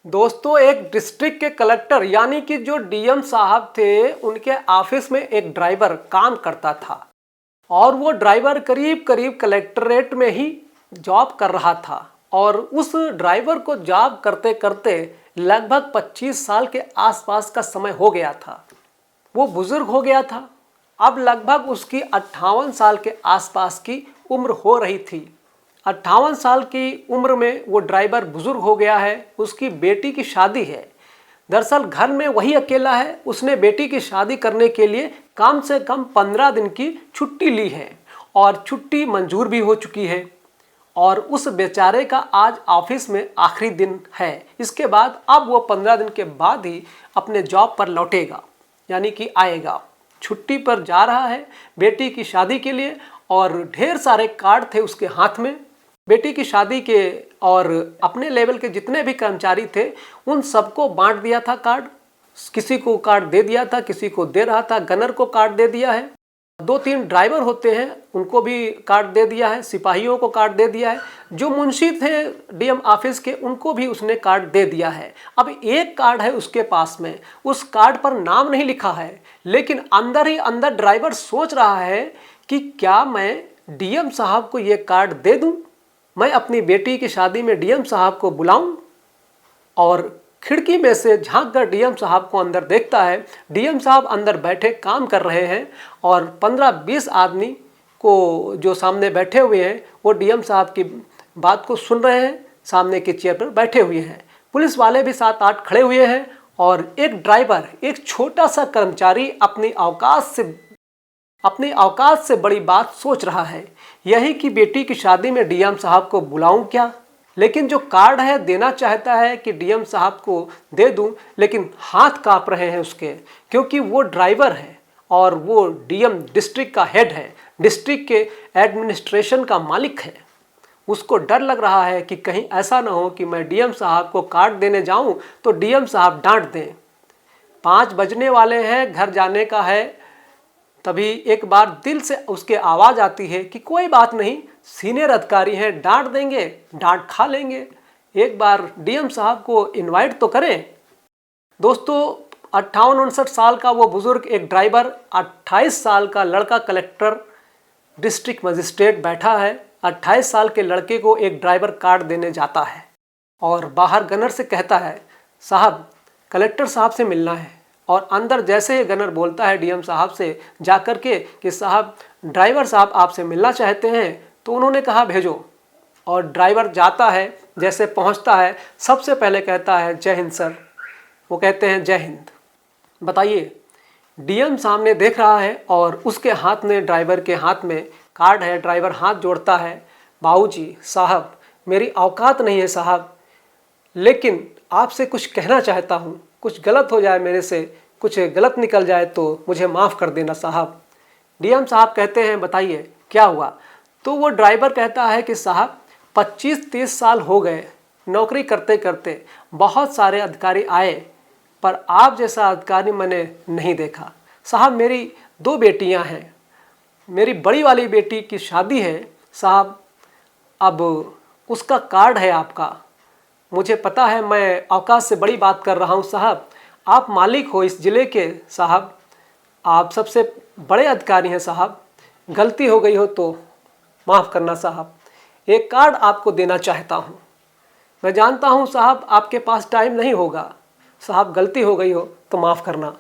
दोस्तों, एक डिस्ट्रिक्ट के कलेक्टर यानी कि जो डीएम साहब थे, उनके ऑफिस में एक ड्राइवर काम करता था और वो ड्राइवर करीब करीब कलेक्ट्रेट में ही जॉब कर रहा था। और उस ड्राइवर को जॉब करते करते लगभग 25 साल के आसपास का समय हो गया था। वो बुजुर्ग हो गया था। अब लगभग उसकी 58 साल के आसपास की उम्र हो रही थी। 58 साल की उम्र में वो ड्राइवर बुजुर्ग हो गया है। उसकी बेटी की शादी है। दरअसल घर में वही अकेला है। उसने बेटी की शादी करने के लिए कम से कम 15 दिन की छुट्टी ली है और छुट्टी मंजूर भी हो चुकी है। और उस बेचारे का आज ऑफिस में आखिरी दिन है। इसके बाद अब वो 15 दिन के बाद ही अपने जॉब पर लौटेगा, यानी कि आएगा। छुट्टी पर जा रहा है बेटी की शादी के लिए और ढेर सारे कार्ड थे उसके हाथ में बेटी की शादी के। और अपने लेवल के जितने भी कर्मचारी थे उन सबको बांट दिया था कार्ड। किसी को कार्ड दे दिया था, किसी को दे रहा था। गनर को कार्ड दे दिया है। 2-3 ड्राइवर होते हैं उनको भी कार्ड दे दिया है। सिपाहियों को कार्ड दे दिया है। जो मुंशी थे डीएम ऑफिस के उनको भी उसने कार्ड दे दिया है। अब एक कार्ड है उसके पास में। उस कार्ड पर नाम नहीं लिखा है, लेकिन अंदर ही अंदर ड्राइवर सोच रहा है कि क्या मैं डीएम साहब को ये कार्ड दे दूं, मैं अपनी बेटी की शादी में डीएम साहब को बुलाऊं। और खिड़की में से झांक कर डीएम साहब को अंदर देखता है। डीएम साहब अंदर बैठे काम कर रहे हैं और 15-20 आदमी को जो सामने बैठे हुए हैं वो डीएम साहब की बात को सुन रहे हैं। सामने की चेयर पर बैठे हुए हैं। पुलिस वाले भी 7-8 खड़े हुए हैं और एक ड्राइवर, एक छोटा सा कर्मचारी अपनी औकात से बड़ी बात सोच रहा है, यही कि बेटी की शादी में डीएम साहब को बुलाऊं क्या। लेकिन जो कार्ड है देना चाहता है कि डीएम साहब को दे दूं, लेकिन हाथ कांप रहे हैं उसके, क्योंकि वो ड्राइवर है और वो डीएम डिस्ट्रिक्ट का हेड है, डिस्ट्रिक्ट के एडमिनिस्ट्रेशन का मालिक है। उसको डर लग रहा है कि कहीं ऐसा ना हो कि मैं डीएम साहब को कार्ड देने जाऊं तो डीएम साहब डांट दें। 5 बजने वाले हैं, घर जाने का है। तभी एक बार दिल से उसके आवाज़ आती है कि कोई बात नहीं, सीनियर अधिकारी हैं, डांट देंगे, डांट खा लेंगे। एक बार डीएम साहब को इनवाइट तो करें। दोस्तों, 58-59 साल का वो बुजुर्ग एक ड्राइवर, 28 साल का लड़का कलेक्टर डिस्ट्रिक्ट मजिस्ट्रेट बैठा है। 28 साल के लड़के को एक ड्राइवर कार्ड देने जाता है और बाहर गनर से कहता है, साहब कलेक्टर साहब से मिलना है। और अंदर जैसे ही गनर बोलता है डीएम साहब से जाकर के कि साहब ड्राइवर साहब आपसे मिलना चाहते हैं, तो उन्होंने कहा भेजो। और ड्राइवर जाता है। जैसे पहुंचता है सबसे पहले कहता है जय हिंद सर। वो कहते हैं जय हिंद। बताइए, डीएम सामने देख रहा है और उसके हाथ में, ड्राइवर के हाथ में कार्ड है। ड्राइवर हाथ जोड़ता है, बाबूजी साहब मेरी औकात नहीं है साहब, लेकिन आपसे कुछ कहना चाहता हूँ। कुछ गलत हो जाए मेरे से, कुछ गलत निकल जाए तो मुझे माफ़ कर देना साहब। डीएम साहब कहते हैं बताइए क्या हुआ। तो वो ड्राइवर कहता है कि साहब 25-30 साल हो गए नौकरी करते करते, बहुत सारे अधिकारी आए पर आप जैसा अधिकारी मैंने नहीं देखा। साहब मेरी 2 बेटियां हैं, मेरी बड़ी वाली बेटी की शादी है साहब, अब उसका कार्ड है आपका। मुझे पता है मैं औकात से बड़ी बात कर रहा हूँ साहब, आप मालिक हो इस ज़िले के साहब, आप सबसे बड़े अधिकारी हैं साहब, गलती हो गई हो तो माफ़ करना साहब। एक कार्ड आपको देना चाहता हूँ। मैं जानता हूँ साहब आपके पास टाइम नहीं होगा साहब, गलती हो गई हो तो माफ़ करना।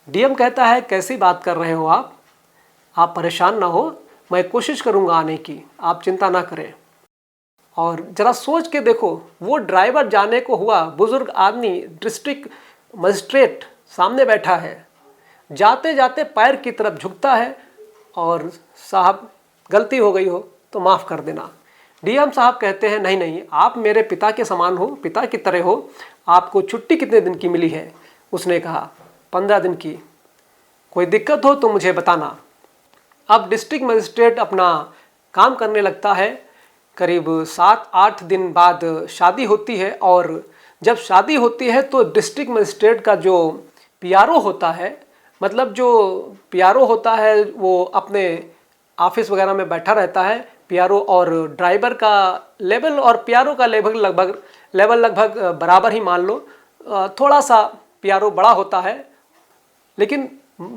डीएम कहता है कैसी बात कर रहे हो आप परेशान ना हो, मैं कोशिश करूँगा आने की, आप चिंता ना करें। और ज़रा सोच के देखो, वो ड्राइवर जाने को हुआ, बुजुर्ग आदमी डिस्ट्रिक्ट मजिस्ट्रेट सामने बैठा है, जाते जाते पैर की तरफ झुकता है और साहब गलती हो गई हो तो माफ़ कर देना। डीएम साहब कहते हैं नहीं नहीं, आप मेरे पिता के समान हो, पिता की तरह हो। आपको छुट्टी कितने दिन की मिली है? उसने कहा 15 दिन की। कोई दिक्कत हो तो मुझे बताना। अब डिस्ट्रिक्ट मजिस्ट्रेट अपना काम करने लगता है। करीब 7-8 दिन बाद शादी होती है और जब शादी होती है तो डिस्ट्रिक्ट मजिस्ट्रेट का जो पीआरओ होता है, मतलब जो पीआरओ होता है वो अपने ऑफिस वगैरह में बैठा रहता है। पीआरओ और ड्राइवर का लेवल और पीआरओ का लेवल लेवल लगभग बराबर ही मान लो, थोड़ा सा पीआरओ बड़ा होता है लेकिन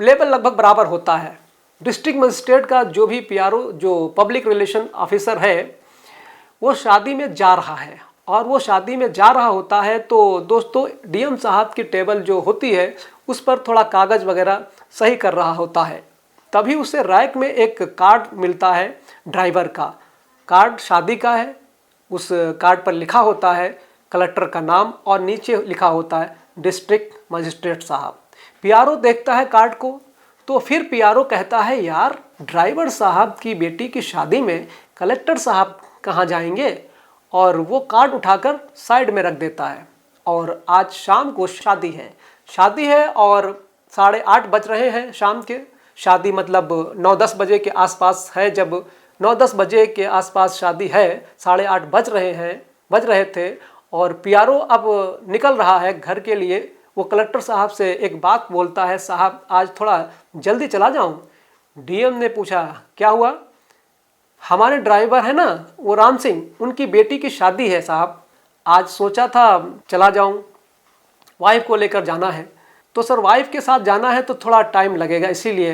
लेवल लगभग बराबर होता है। डिस्ट्रिक्ट मजिस्ट्रेट का जो भी पीआरओ, जो पब्लिक रिलेशन ऑफिसर है, वो शादी में जा रहा है और वो शादी में जा रहा होता है तो दोस्तों डीएम साहब की टेबल जो होती है उस पर थोड़ा कागज़ वगैरह सही कर रहा होता है। तभी उसे रैक में एक कार्ड मिलता है, ड्राइवर का कार्ड शादी का है। उस कार्ड पर लिखा होता है कलेक्टर का नाम और नीचे लिखा होता है डिस्ट्रिक्ट मजिस्ट्रेट साहब। पीआरओ देखता है कार्ड को तो फिर पीआरओ कहता है, यार ड्राइवर साहब की बेटी की शादी में कलेक्टर साहब कहाँ जाएंगे, और वो कार्ड उठाकर साइड में रख देता है। और आज शाम को शादी है और 8:30 बज रहे हैं शाम के। शादी मतलब 9-10 बजे के आसपास है। जब 9-10 बजे के आसपास शादी है, 8:30 बज रहे थे और पीआरओ अब निकल रहा है घर के लिए। वो कलेक्टर साहब से एक बात बोलता है, साहब आज थोड़ा जल्दी चला जाऊं। डीएम ने पूछा, क्या हुआ? हमारे ड्राइवर है ना वो राम सिंह, उनकी बेटी की शादी है साहब, आज सोचा था चला जाऊं, वाइफ को लेकर जाना है। तो सर वाइफ के साथ जाना है तो थोड़ा टाइम लगेगा इसीलिए।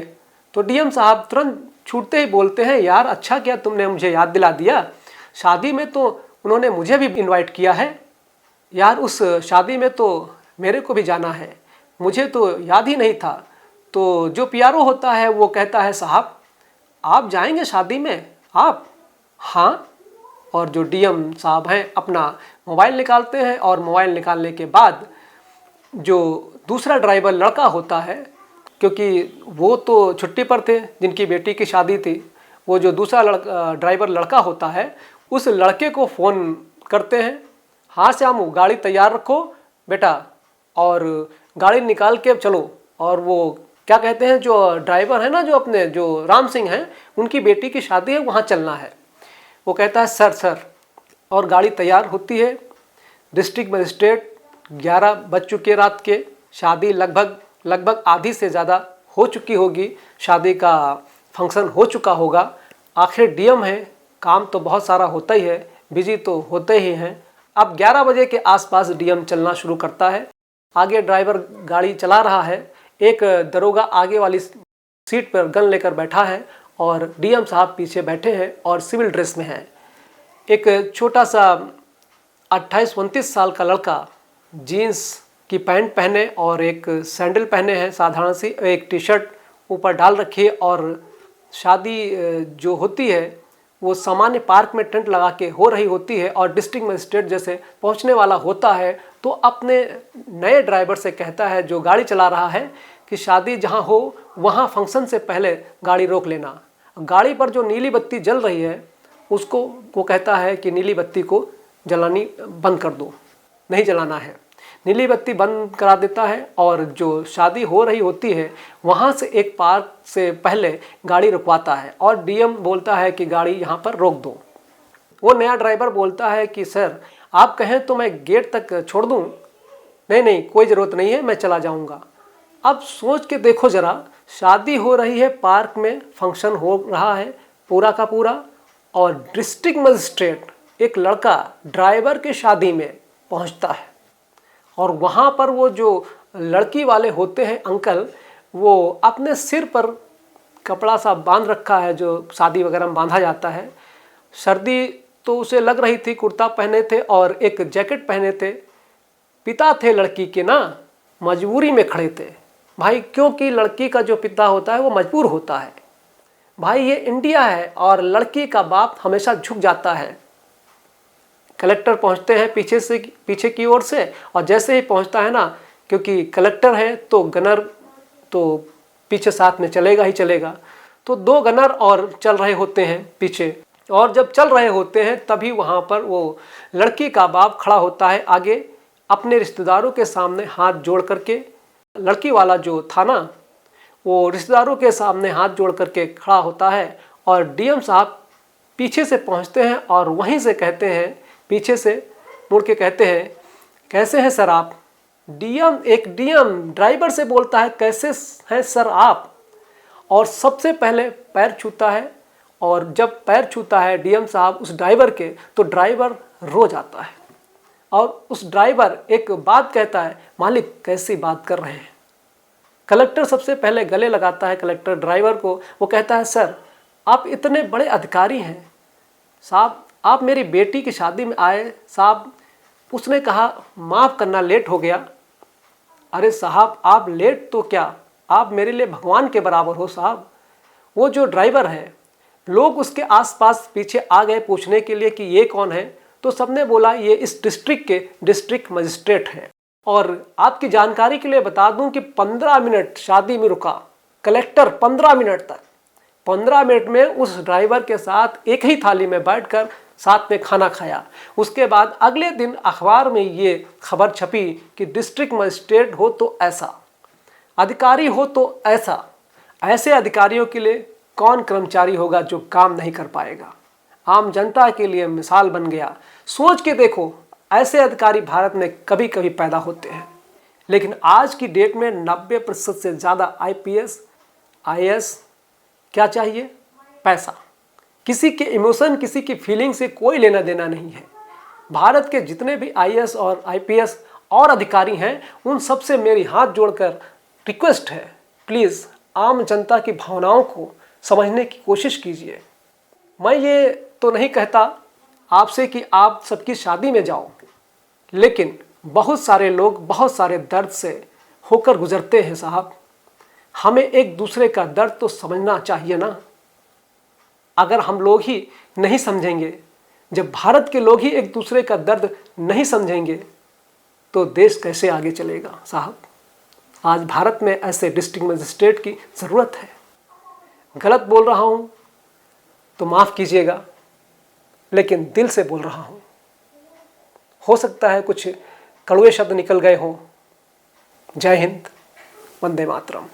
तो डीएम साहब तुरंत छूटते ही बोलते हैं, यार अच्छा किया तुमने मुझे याद दिला दिया, शादी में तो उन्होंने मुझे भी इनवाइट किया है यार, उस शादी में तो मेरे को भी जाना है, मुझे तो याद ही नहीं था। तो जो पीआरओ होता है वो कहता है, साहब आप जाएंगे शादी में? आप? हाँ। और जो डीएम साहब हैं अपना मोबाइल निकालते हैं और मोबाइल निकालने के बाद जो दूसरा ड्राइवर लड़का होता है, क्योंकि वो तो छुट्टी पर थे जिनकी बेटी की शादी थी, वो जो दूसरा ड्राइवर लड़का होता है उस लड़के को फ़ोन करते हैं, हाँ श्यामू गाड़ी तैयार रखो बेटा और गाड़ी निकाल के चलो। और वो क्या कहते हैं, जो ड्राइवर है ना, जो अपने जो राम सिंह हैं, उनकी बेटी की शादी है, वहाँ चलना है। वो कहता है सर, और गाड़ी तैयार होती है। डिस्ट्रिक्ट मजिस्ट्रेट 11 बज चुके रात के, शादी लगभग आधी से ज़्यादा हो चुकी होगी, शादी का फंक्शन हो चुका होगा। आखिर डीएम है, काम तो बहुत सारा होता ही है, बिजी तो होते ही हैं। अब 11 बजे के आसपास डीएम चलना शुरू करता है। आगे ड्राइवर गाड़ी चला रहा है, एक दरोगा आगे वाली सीट पर गन लेकर बैठा है और डीएम साहब पीछे बैठे हैं और सिविल ड्रेस में हैं। एक छोटा सा 28-29 साल का लड़का जीन्स की पैंट पहने और एक सैंडल पहने हैं साधारण सी, एक टी शर्ट ऊपर डाल रखी है। और शादी जो होती है वो सामान्य पार्क में टेंट लगा के हो रही होती है और डिस्ट्रिक्ट मजिस्ट्रेट जैसे पहुंचने वाला होता है तो अपने नए ड्राइवर से कहता है जो गाड़ी चला रहा है कि शादी जहां हो वहां फंक्शन से पहले गाड़ी रोक लेना। गाड़ी पर जो नीली बत्ती जल रही है उसको वो कहता है कि नीली बत्ती को जलानी बंद कर दो, नहीं जलाना है। नीली बत्ती बंद करा देता है और जो शादी हो रही होती है वहाँ से एक पार्क से पहले गाड़ी रुकवाता है और डीएम बोलता है कि गाड़ी यहाँ पर रोक दो। वो नया ड्राइवर बोलता है कि सर आप कहें तो मैं गेट तक छोड़ दूँ? नहीं कोई ज़रूरत नहीं है, मैं चला जाऊँगा। अब सोच के देखो ज़रा, शादी हो रही है, पार्क में फंक्शन हो रहा है पूरा का पूरा, और डिस्ट्रिक्ट मजिस्ट्रेट एक लड़का ड्राइवर के शादी में पहुँचता है और वहाँ पर वो जो लड़की वाले होते हैं अंकल, वो अपने सिर पर कपड़ा सा बांध रखा है जो शादी वगैरह में बांधा जाता है। सर्दी तो उसे लग रही थी, कुर्ता पहने थे और एक जैकेट पहने थे। पिता थे लड़की के ना, मजबूरी में खड़े थे भाई, क्योंकि लड़की का जो पिता होता है वो मजबूर होता है भाई। ये इंडिया है और लड़की का बाप हमेशा झुक जाता है। कलेक्टर पहुंचते हैं पीछे की ओर से, और जैसे ही पहुंचता है ना, क्योंकि कलेक्टर है तो गनर तो पीछे साथ में चलेगा ही चलेगा, तो 2 गनर और चल रहे होते हैं पीछे। और जब चल रहे होते हैं तभी वहाँ पर वो लड़की का बाप खड़ा होता है आगे, अपने रिश्तेदारों के सामने हाथ जोड़ करके। लड़की वाला जो था ना, वो रिश्तेदारों के सामने हाथ जोड़ करके खड़ा होता है और डीएम साहब पीछे से पहुँचते हैं और वहीं से कहते हैं, पीछे से मुड़ के कहते हैं, कैसे हैं सर आप? डीएम ड्राइवर से बोलता है, कैसे हैं सर आप? और सबसे पहले पैर छूता है, और जब पैर छूता है डीएम साहब उस ड्राइवर के, तो ड्राइवर रो जाता है और उस ड्राइवर एक बात कहता है, मालिक कैसी बात कर रहे हैं। कलेक्टर सबसे पहले गले लगाता है कलेक्टर ड्राइवर को। वो कहता है, सर आप इतने बड़े अधिकारी हैं साहब, आप मेरी बेटी की शादी में आए साहब, उसने कहा माफ़ करना लेट हो गया। अरे साहब आप लेट तो क्या, आप मेरे लिए भगवान के बराबर हो साहब। वो जो ड्राइवर है, लोग उसके आसपास पीछे आ गए पूछने के लिए कि ये कौन है, तो सबने बोला ये इस डिस्ट्रिक्ट के डिस्ट्रिक्ट मजिस्ट्रेट हैं। और आपकी जानकारी के लिए बता दूं कि 15 मिनट शादी में रुका कलेक्टर, 15 मिनट तक। 15 मिनट में उस ड्राइवर के साथ एक ही थाली में बैठकर साथ में खाना खाया। उसके बाद अगले दिन अखबार में ये खबर छपी कि डिस्ट्रिक्ट मजिस्ट्रेट हो तो ऐसा, अधिकारी हो तो ऐसा। ऐसे अधिकारियों के लिए कौन कर्मचारी होगा जो काम नहीं कर पाएगा। आम जनता के लिए मिसाल बन गया। सोच के देखो, ऐसे अधिकारी भारत में कभी कभी पैदा होते हैं, लेकिन आज की डेट में 90% से ज़्यादा IPS IAS क्या चाहिए, पैसा। किसी के इमोशन, किसी की फीलिंग से कोई लेना देना नहीं है। भारत के जितने भी IAS और IPS और अधिकारी हैं, उन सब से मेरी हाथ जोड़कर रिक्वेस्ट है, प्लीज़ आम जनता की भावनाओं को समझने की कोशिश कीजिए। मैं ये तो नहीं कहता आपसे कि आप सबकी शादी में जाओ, लेकिन बहुत सारे लोग बहुत सारे दर्द से होकर गुजरते हैं साहब। हमें एक दूसरे का दर्द तो समझना चाहिए ना। अगर हम लोग ही नहीं समझेंगे, जब भारत के लोग ही एक दूसरे का दर्द नहीं समझेंगे, तो देश कैसे आगे चलेगा साहब। आज भारत में ऐसे डिस्ट्रिक्ट मजिस्ट्रेट की ज़रूरत है। गलत बोल रहा हूँ तो माफ़ कीजिएगा, लेकिन दिल से बोल रहा हूँ। हो सकता है कुछ कड़वे शब्द निकल गए हों। जय हिंद, वंदे मातरम।